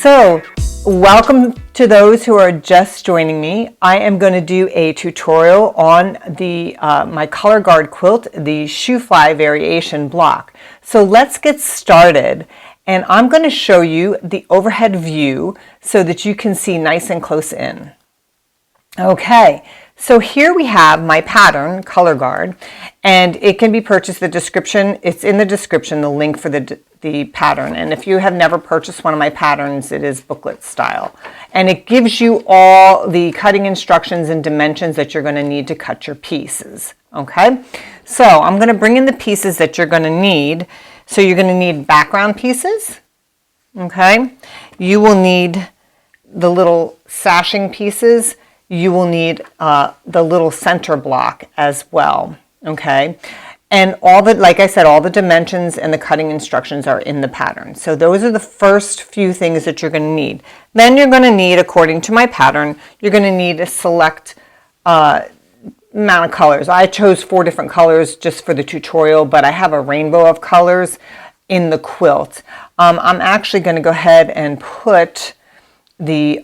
So, welcome to those who are just joining me. I am going to do a tutorial on the my Colorguard quilt, the Shoo Fly variation block. So let's get started, and I'm going to show you the overhead view so that you can see nice and close in. Okay, so here we have my pattern, Colorguard, and it can be purchased. The description, it's in the description, the link for the pattern. And if you have never purchased one of my patterns, it is booklet style. And it gives you all the cutting instructions and dimensions that you're going to need to cut your pieces. Okay, so I'm going to bring in the pieces that you're going to need. So you're going to need background pieces. Okay, you will need the little sashing pieces. You will need the little center block as well, okay? And all the, like I said, all the dimensions and the cutting instructions are in the pattern. So those are the first few things that you're going to need. Then you're going to need, according to my pattern, you're going to need a select amount of colors. I chose 4 different colors just for the tutorial, but I have a rainbow of colors in the quilt. I'm actually going to go ahead and put the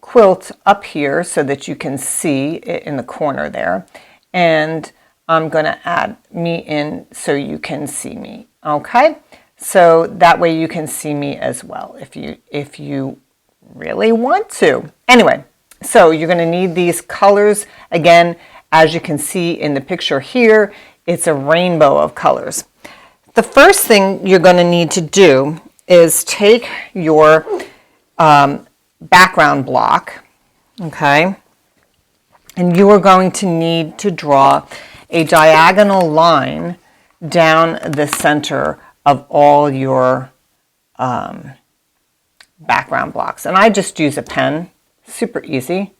quilt up here so that you can see it in the corner there, and I'm going to add me in so you can see me. Okay, so that way you can see me as well if you really want to. Anyway, so you're going to need these colors again. As you can see in the picture here, it's a rainbow of colors. The first thing you're going to need to do is take your background block, okay, and you are going to need to draw a diagonal line down the center of all your background blocks. And I just use a pen, super easy,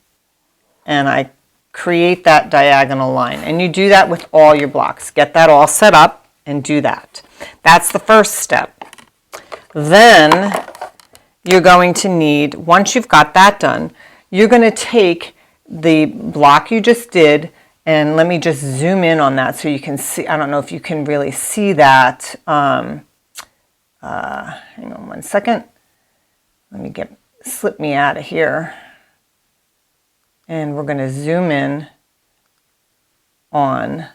and I create that diagonal line. And you do that with all your blocks. Get that all set up and do that. That's the first step. Then you're going to need, once you've got that done, you're going to take the block you just did, and let me just zoom in on that so you can see. I don't know if you can really see that. Hang on one second. Let me slip me out of here. And we're going to zoom in on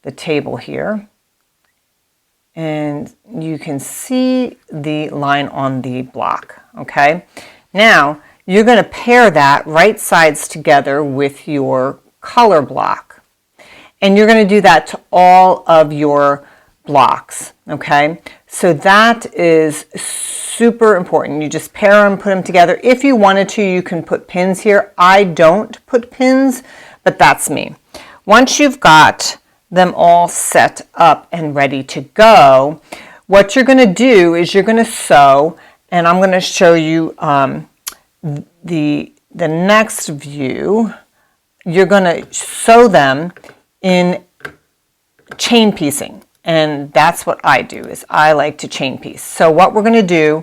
the table here. And you can see the line on the block, okay? Now, you're going to pair that right sides together with your color block. And you're going to do that to all of your blocks, okay? So that is super important. You just pair them, put them together. If you wanted to, you can put pins here. I don't put pins, but that's me. Once you've got them all set up and ready to go, what you're going to do is you're going to sew, and I'm going to show you the next view. You're going to sew them in chain piecing, and that's what I do, is I like to chain piece. So what we're going to do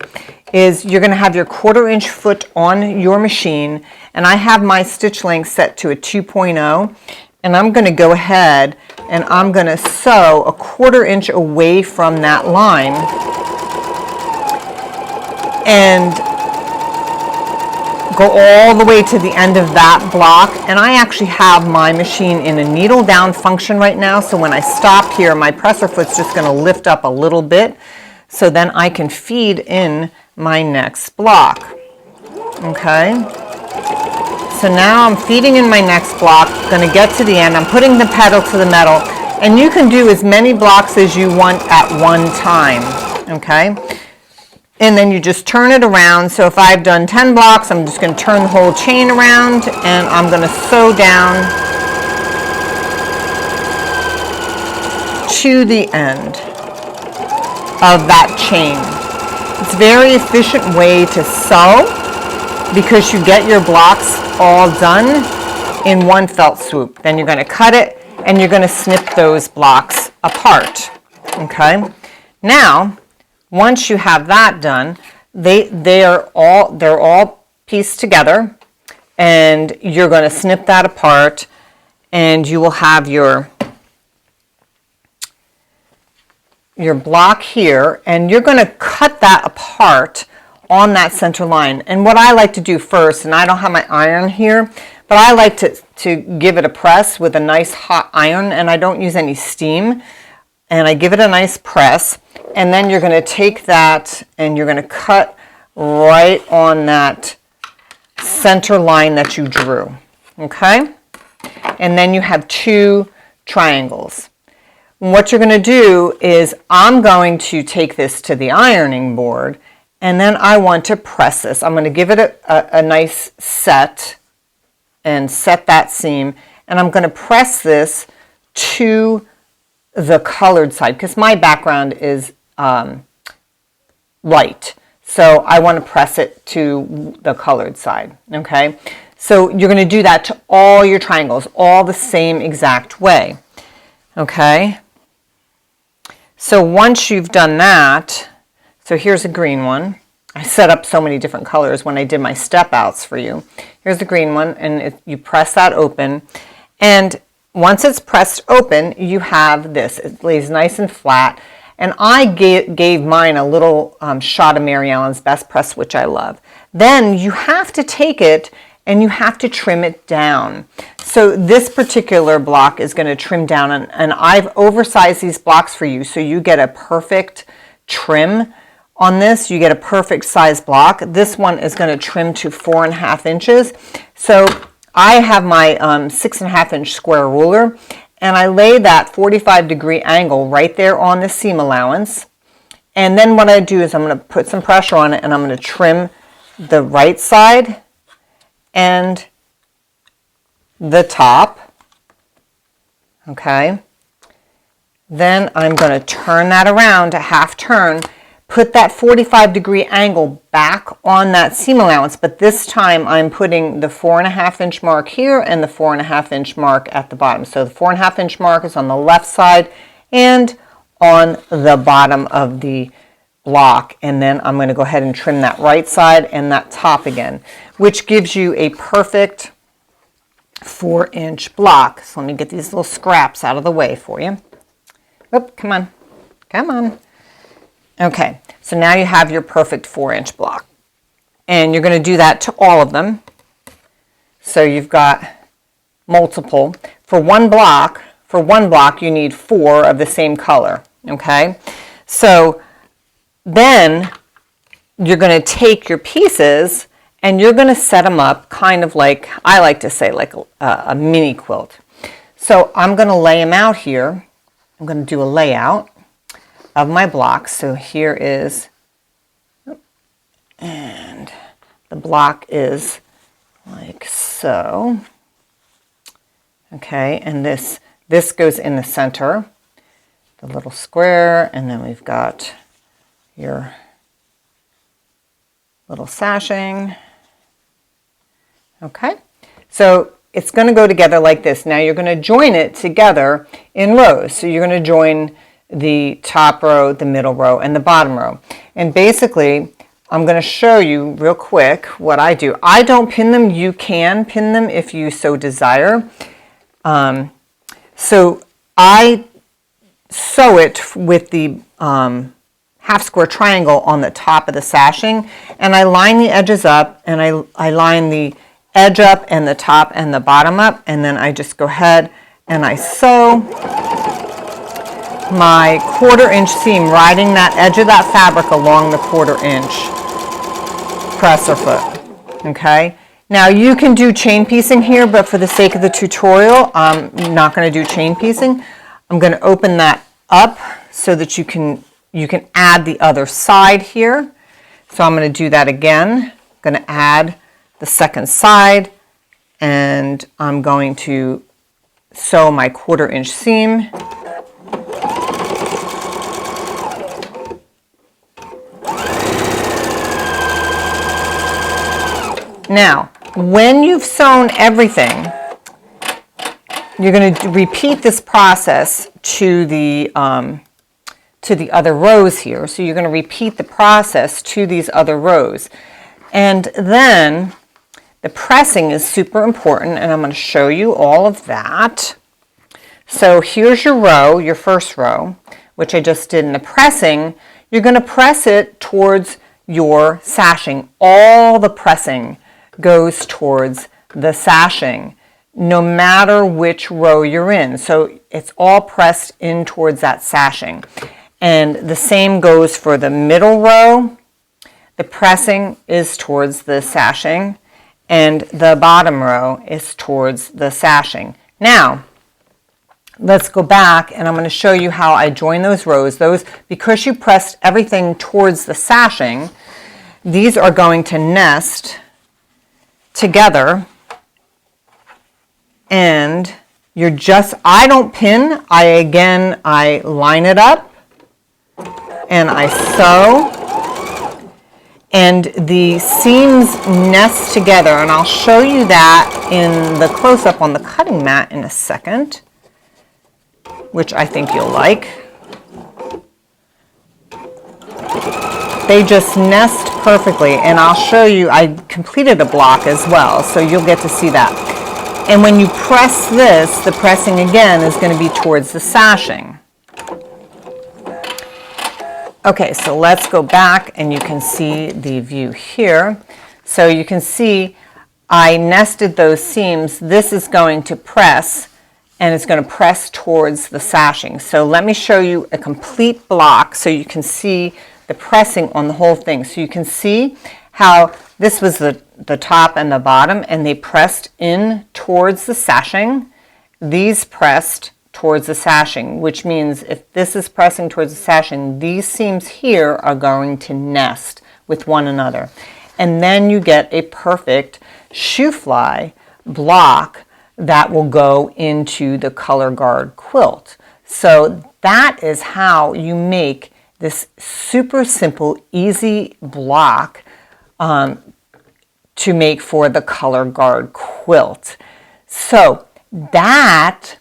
is you're going to have your 1/4" foot on your machine, and I have my stitch length set to a 2.0, and I'm going to go ahead and I'm going to sew a 1/4" away from that line and go all the way to the end of that block. And I actually have my machine in a needle down function right now, so when I stop here, my presser foot's just going to lift up a little bit, so then I can feed in my next block. Okay, so now I'm feeding in my next block, going to get to the end, I'm putting the pedal to the metal, and you can do as many blocks as you want at one time, okay? And then you just turn it around. So if I've done 10 blocks, I'm just going to turn the whole chain around, and I'm going to sew down to the end of that chain. It's a very efficient way to sew because you get your blocks all done in one felt swoop. Then you're going to cut it and you're going to snip those blocks apart. Okay? Now, once you have that done, they're all pieced together, and you're going to snip that apart, and you will have your block here, and you're going to cut that apart on that center line. And what I like to do first, and I don't have my iron here, but I like to give it a press with a nice hot iron, and I don't use any steam. And I give it a nice press, and then you're going to take that and you're going to cut right on that center line that you drew, okay? And then you have 2 triangles. And what you're going to do is I'm going to take this to the ironing board, and then I want to press this. I'm going to give it a nice set and set that seam, and I'm going to press this to the colored side because my background is light, so I want to press it to the colored side, okay? So you're going to do that to all your triangles, all the same exact way, okay? So once you've done that, so here's a green one. I set up so many different colors when I did my step outs for you. Here's the green one, and you press that open, and once it's pressed open, you have this. It lays nice and flat. And I gave mine a little shot of Mary Ellen's Best Press, which I love. Then you have to take it and you have to trim it down. So this particular block is going to trim down, and I've oversized these blocks for you so you get a perfect trim on this. You get a perfect size block. This one is going to trim to 4.5 inches. So I have my 6.5 inch square ruler, and I lay that 45-degree angle right there on the seam allowance. And then what I do is I'm going to put some pressure on it, and I'm going to trim the right side and the top, okay? Then I'm going to turn that around a half turn, put that 45-degree angle back on that seam allowance, but this time I'm putting the 4.5 inch mark here and the 4.5 inch mark at the bottom. So the 4.5 inch mark is on the left side and on the bottom of the block, and then I'm going to go ahead and trim that right side and that top again, which gives you a perfect 4-inch block. So let me get these little scraps out of the way for you. Oop, come on, come on. Okay, so now you have your perfect 4-inch block, and you're going to do that to all of them. So you've got multiple. For one block you need 4 of the same color, okay? So then you're going to take your pieces and you're going to set them up kind of like, I like to say, like a mini quilt. So I'm going to lay them out here. I'm going to do a layout of my blocks. So here is, and the block is like so. Okay, and this goes in the center, the little square, and then we've got your little sashing. Okay, so it's going to go together like this. Now you're going to join it together in rows. So you're going to join the top row, the middle row, and the bottom row. And basically, I'm going to show you real quick what I do. I don't pin them. You can pin them if you so desire. So I sew it with the half square triangle on the top of the sashing, and I line the edges up, and I line the edge up and the top and the bottom up, and then I just go ahead and I sew my 1/4 inch seam, riding that edge of that fabric along the 1/4 inch presser foot. Okay, now you can do chain piecing here, but for the sake of the tutorial, I'm not going to do chain piecing. I'm going to open that up so that you can add the other side here. So I'm going to do that again. I'm going to add the second side, and I'm going to sew my 1/4 inch seam. Now, when you've sewn everything, you're going to repeat this process to the other rows here. So you're going to repeat the process to these other rows. And then the pressing is super important, and I'm going to show you all of that. So here's your row, your first row, which I just did in the pressing. You're going to press it towards your sashing. All the pressing goes towards the sashing, no matter which row you're in. So it's all pressed in towards that sashing. And the same goes for the middle row. The pressing is towards the sashing, and the bottom row is towards the sashing. Now, let's go back, and I'm going to show you how I join those rows. Because you pressed everything towards the sashing, these are going to nest together, and I don't pin, I line it up, and I sew, and the seams nest together, and I'll show you that in the close-up on the cutting mat in a second, which I think you'll like. They just nest perfectly, and I'll show you, I completed a block as well, so you'll get to see that. And when you press this, the pressing again is going to be towards the sashing. Okay, so let's go back, and you can see the view here. So you can see I nested those seams. This is going to press, and it's going to press towards the sashing. So let me show you a complete block so you can see the pressing on the whole thing. So you can see how this was the top and the bottom, and they pressed in towards the sashing. These pressed towards the sashing, which means if this is pressing towards the sashing, these seams here are going to nest with one another. And then you get a perfect shoe fly block that will go into the Colorguard quilt. So that is how you make this super simple, easy block to make for the Colorguard quilt. So that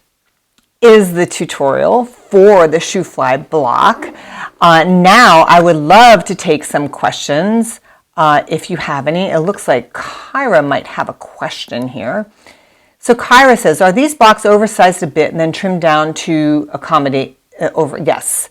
is the tutorial for the shoe fly block. Now I would love to take some questions if you have any. It looks like Kyra might have a question here. So Kyra says, are these blocks oversized a bit and then trimmed down to accommodate yes.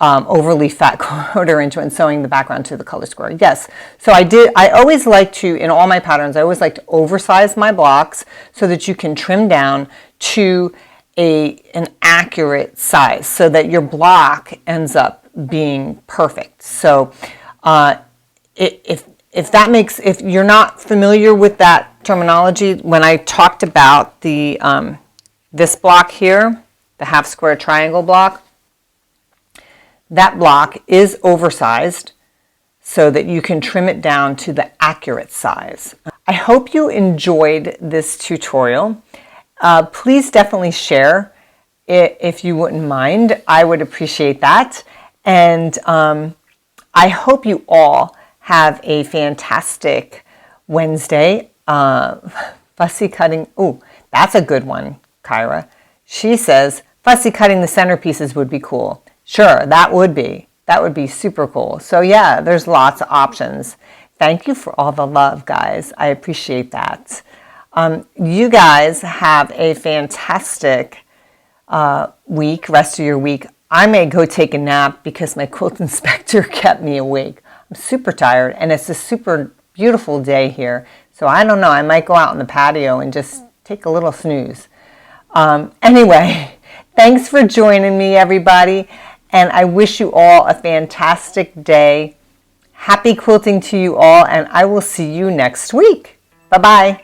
Overly fat quarter into and sewing the background to the color square. Yes. So I always like to, in all my patterns, I always like to oversize my blocks so that you can trim down to an accurate size so that your block ends up being perfect. So if you're not familiar with that terminology, when I talked about this block here, the half square triangle block, that block is oversized so that you can trim it down to the accurate size. I hope you enjoyed this tutorial. Please definitely share it if you wouldn't mind. I would appreciate that. And I hope you all have a fantastic Wednesday. Fussy cutting, oh, that's a good one, Kyra. She says, fussy cutting the centerpieces would be cool. Sure, that would be super cool. So yeah, there's lots of options. Thank you for all the love, guys. I appreciate that. You guys have a fantastic rest of your week. I may go take a nap because my quilt inspector kept me awake. I'm super tired, and it's a super beautiful day here. So I don't know, I might go out on the patio and just take a little snooze. Anyway, thanks for joining me, everybody. And I wish you all a fantastic day. Happy quilting to you all, and I will see you next week. Bye-bye.